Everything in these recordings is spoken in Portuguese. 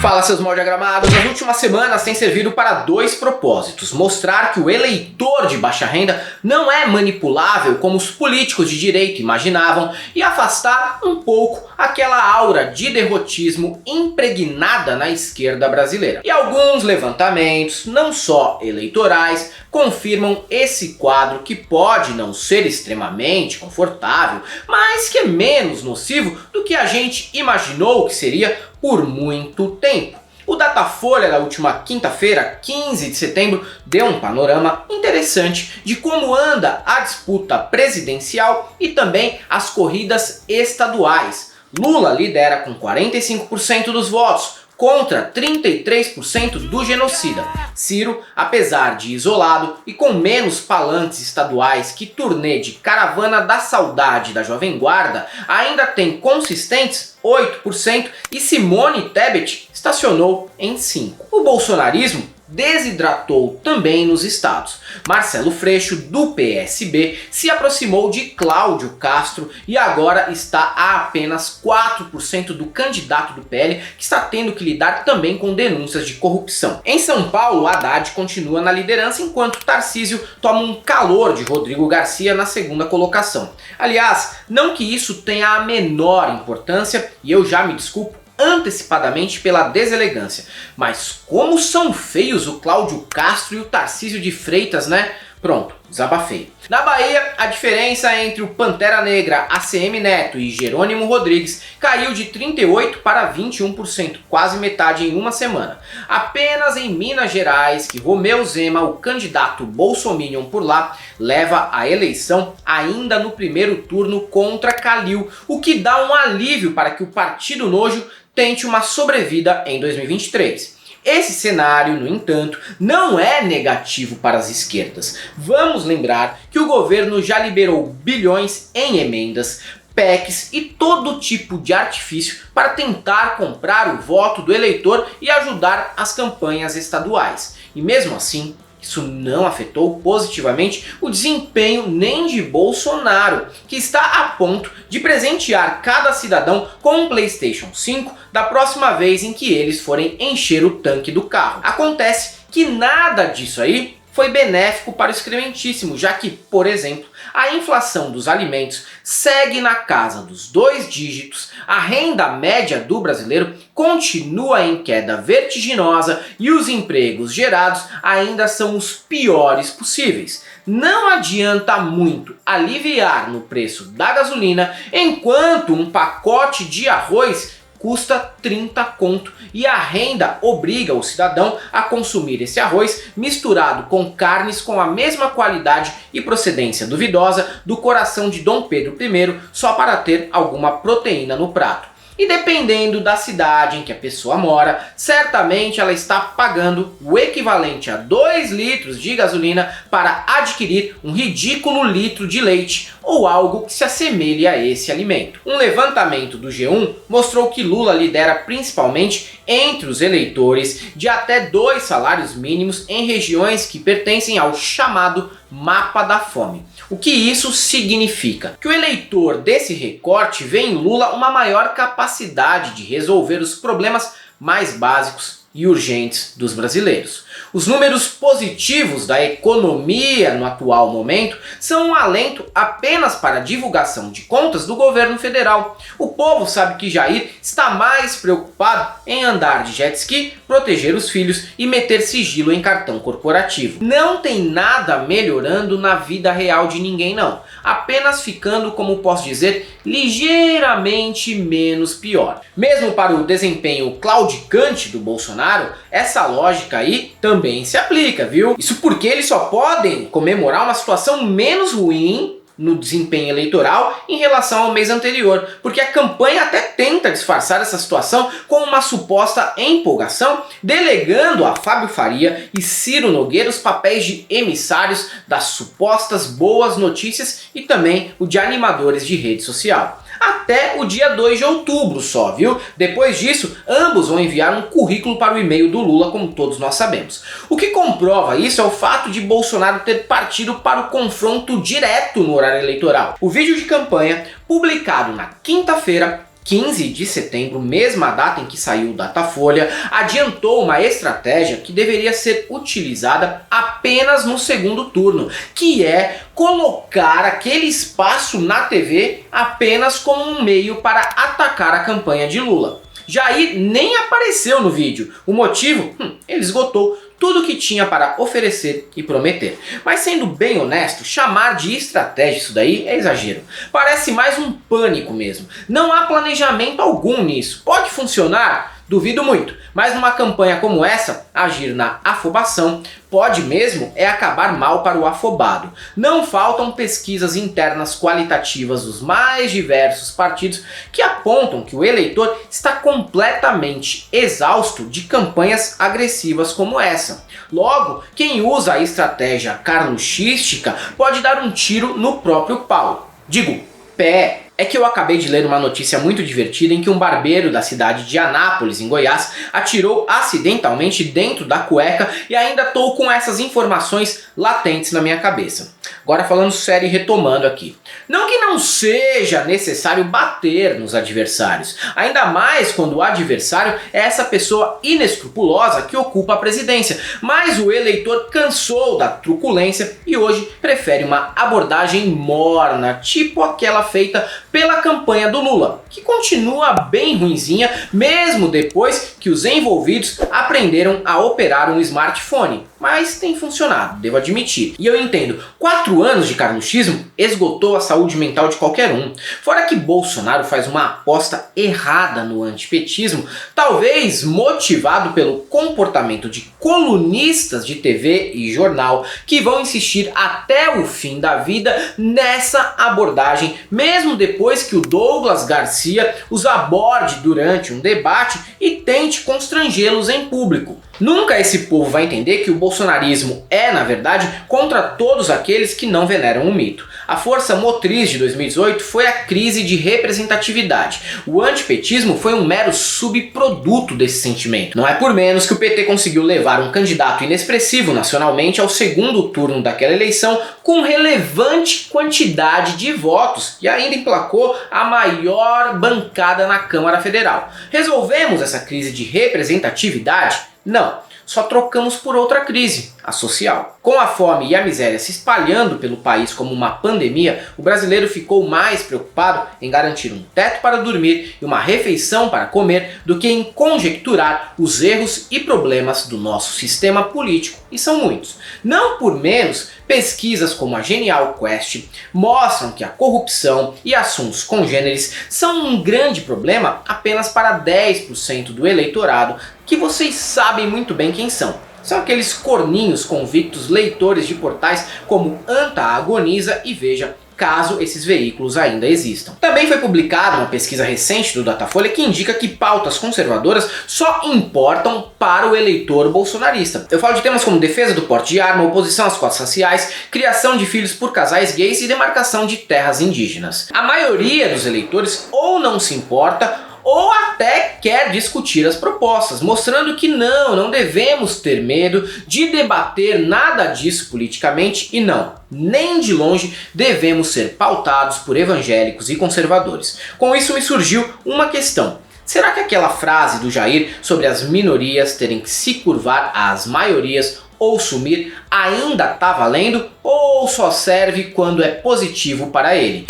Fala, seus mal diagramados. As últimas semanas têm servido para dois propósitos: mostrar que o eleitor de baixa renda não é manipulável como os políticos de direita imaginavam e afastar um pouco aquela aura de derrotismo impregnada na esquerda brasileira. E alguns levantamentos, não só eleitorais, confirmam esse quadro que pode não ser extremamente confortável, mas que é menos nocivo do que a gente imaginou que seria por muito tempo. O Datafolha da última quinta-feira, 15 de setembro, deu um panorama interessante de como anda a disputa presidencial e também as corridas estaduais. Lula lidera com 45% dos votos, contra 33% do genocida. Ciro, apesar de isolado e com menos palanques estaduais que turnê de Caravana da Saudade da Jovem Guarda, ainda tem consistentes 8% e Simone Tebet estacionou em 5%. O bolsonarismo desidratou também nos estados. Marcelo Freixo, do PSB, se aproximou de Cláudio Castro e agora está a apenas 4% do candidato do PL, que está tendo que lidar também com denúncias de corrupção. Em São Paulo, Haddad continua na liderança, enquanto Tarcísio toma um calor de Rodrigo Garcia na segunda colocação. Aliás, não que isso tenha a menor importância, e eu já me desculpo antecipadamente pela deselegância, mas como são feios o Cláudio Castro e o Tarcísio de Freitas, né? Pronto, desabafei. Na Bahia, a diferença entre o Pantera Negra, ACM Neto e Jerônimo Rodrigues caiu de 38% para 21%, quase metade em uma semana. Apenas em Minas Gerais, que Romeu Zema, o candidato bolsominion por lá, leva a eleição ainda no primeiro turno contra Calil, o que dá um alívio para que o Partido Nojo tente uma sobrevida em 2023. Esse cenário, no entanto, não é negativo para as esquerdas. Vamos lembrar que o governo já liberou bilhões em emendas, PECs e todo tipo de artifício para tentar comprar o voto do eleitor e ajudar as campanhas estaduais. E mesmo assim, isso não afetou positivamente o desempenho nem de Bolsonaro, que está a ponto de presentear cada cidadão com um PlayStation 5 da próxima vez em que eles forem encher o tanque do carro. Acontece que nada disso aí foi benéfico para o excrementíssimo, já que, por exemplo, a inflação dos alimentos segue na casa dos 2 dígitos, a renda média do brasileiro continua em queda vertiginosa e os empregos gerados ainda são os piores possíveis. Não adianta muito aliviar no preço da gasolina enquanto um pacote de arroz custa 30 conto e a renda obriga o cidadão a consumir esse arroz misturado com carnes com a mesma qualidade e procedência duvidosa do coração de Dom Pedro I só para ter alguma proteína no prato. E dependendo da cidade em que a pessoa mora, certamente ela está pagando o equivalente a 2 litros de gasolina para adquirir um ridículo litro de leite ou algo que se assemelhe a esse alimento. Um levantamento do G1 mostrou que Lula lidera principalmente entre os eleitores de até 2 salários mínimos em regiões que pertencem ao chamado mapa da fome. O que isso significa? Que o eleitor desse recorte vê em Lula uma maior capacidade de resolver os problemas mais básicos e urgentes dos brasileiros. Os números positivos da economia no atual momento são um alento apenas para a divulgação de contas do governo federal. O povo sabe que Jair está mais preocupado em andar de jet ski, proteger os filhos e meter sigilo em cartão corporativo. Não tem nada melhorando na vida real de ninguém não, apenas ficando, como posso dizer, ligeiramente menos pior. Mesmo para o desempenho claudicante do Bolsonaro, essa lógica aí também se aplica, viu? Isso porque eles só podem comemorar uma situação menos ruim no desempenho eleitoral em relação ao mês anterior, porque a campanha até tenta disfarçar essa situação com uma suposta empolgação, delegando a Fábio Faria e Ciro Nogueira os papéis de emissários das supostas boas notícias e também o de animadores de rede social. Até o dia 2 de outubro só, viu? Depois disso, ambos vão enviar um currículo para o e-mail do Lula, como todos nós sabemos. O que comprova isso é o fato de Bolsonaro ter partido para o confronto direto no horário eleitoral. O vídeo de campanha, publicado na quinta-feira, 15 de setembro, mesma data em que saiu o Datafolha, adiantou uma estratégia que deveria ser utilizada apenas no segundo turno, que é colocar aquele espaço na TV apenas como um meio para atacar a campanha de Lula. Jair nem apareceu no vídeo. O motivo? Ele esgotou tudo o que tinha para oferecer e prometer. Mas sendo bem honesto, chamar de estratégia isso daí é exagero. Parece mais um pânico mesmo. Não há planejamento algum nisso. Pode funcionar? Duvido muito, mas numa campanha como essa, agir na afobação pode mesmo é acabar mal para o afobado. Não faltam pesquisas internas qualitativas dos mais diversos partidos que apontam que o eleitor está completamente exausto de campanhas agressivas como essa. Logo, quem usa a estratégia carluxística pode dar um tiro no próprio pau. Digo, pé. É que eu acabei de ler uma notícia muito divertida em que um barbeiro da cidade de Anápolis, em Goiás, atirou acidentalmente dentro da cueca e ainda estou com essas informações latentes na minha cabeça. Agora falando sério e retomando aqui. Não que não seja necessário bater nos adversários, ainda mais quando o adversário é essa pessoa inescrupulosa que ocupa a presidência, mas o eleitor cansou da truculência e hoje prefere uma abordagem morna, tipo aquela feita pela campanha do Lula, que continua bem ruinzinha mesmo depois que os envolvidos aprenderam a operar um smartphone. Mas tem funcionado, devo admitir. E eu entendo, 4 anos de carluxismo esgotou a saúde mental de qualquer um. Fora que Bolsonaro faz uma aposta errada no antipetismo, talvez motivado pelo comportamento de colunistas de TV e jornal que vão insistir até o fim da vida nessa abordagem, mesmo depois que o Douglas Garcia os aborde durante um debate e tente constrangê-los em público. Nunca esse povo vai entender que o bolsonarismo é, na verdade, contra todos aqueles que não veneram o mito. A força motriz de 2018 foi a crise de representatividade. O antipetismo foi um mero subproduto desse sentimento. Não é por menos que o PT conseguiu levar um candidato inexpressivo nacionalmente ao segundo turno daquela eleição com relevante quantidade de votos e ainda emplacou a maior bancada na Câmara Federal. Resolvemos essa crise de representatividade? Não, só trocamos por outra crise, a social. Com a fome e a miséria se espalhando pelo país como uma pandemia, o brasileiro ficou mais preocupado em garantir um teto para dormir e uma refeição para comer do que em conjecturar os erros e problemas do nosso sistema político, e são muitos. Não por menos, pesquisas como a Genial Quest mostram que a corrupção e assuntos congêneres são um grande problema apenas para 10% do eleitorado, que vocês sabem muito bem quem são. São aqueles corninhos convictos leitores de portais como Anta Agoniza e Veja, caso esses veículos ainda existam. Também foi publicada uma pesquisa recente do Datafolha que indica que pautas conservadoras só importam para o eleitor bolsonarista. Eu falo de temas como defesa do porte de arma, oposição às cotas raciais, criação de filhos por casais gays e demarcação de terras indígenas. A maioria dos eleitores ou não se importa ou até quer discutir as propostas, mostrando que não devemos ter medo de debater nada disso politicamente e não, nem de longe devemos ser pautados por evangélicos e conservadores. Com isso me surgiu uma questão. Será que aquela frase do Jair sobre as minorias terem que se curvar às maiorias ou sumir ainda tá valendo ou só serve quando é positivo para ele?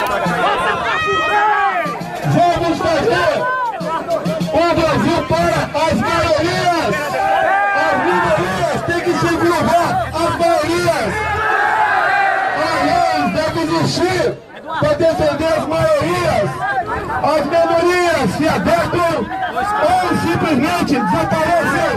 Vamos fazer o Brasil para as maiorias! As minorias têm que se curvar às maiorias! A lei deve existir para defender as maiorias! As minorias se adaptam ou simplesmente desaparecem!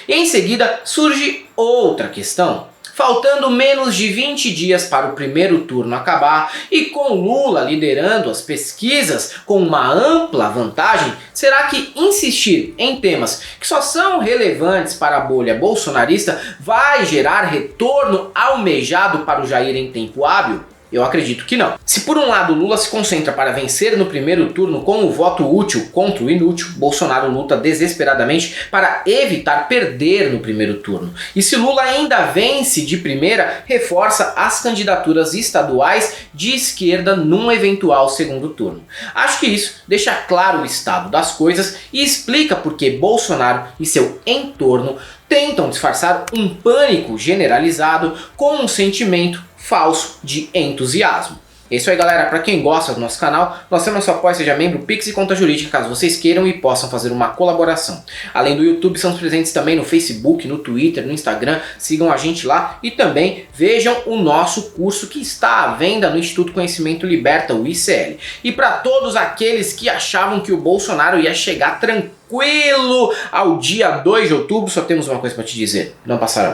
E em seguida surge outra questão. Faltando menos de 20 dias para o primeiro turno acabar e com Lula liderando as pesquisas com uma ampla vantagem, será que insistir em temas que só são relevantes para a bolha bolsonarista vai gerar retorno almejado para o Jair em tempo hábil? Eu acredito que não. Se por um lado Lula se concentra para vencer no primeiro turno com o voto útil contra o inútil, Bolsonaro luta desesperadamente para evitar perder no primeiro turno. E se Lula ainda vence de primeira, reforça as candidaturas estaduais de esquerda num eventual segundo turno. Acho que isso deixa claro o estado das coisas e explica por que Bolsonaro e seu entorno tentam disfarçar um pânico generalizado com um sentimento falso de entusiasmo. É isso aí, galera. Para quem gosta do nosso canal, nós temos nosso apoio, seja membro, Pix e conta jurídica, caso vocês queiram e possam fazer uma colaboração. Além do YouTube, estamos presentes também no Facebook, no Twitter, no Instagram. Sigam a gente lá e também vejam o nosso curso que está à venda no Instituto Conhecimento Liberta, o ICL. E para todos aqueles que achavam que o Bolsonaro ia chegar tranquilo ao dia 2 de outubro, só temos uma coisa para te dizer: não passarão.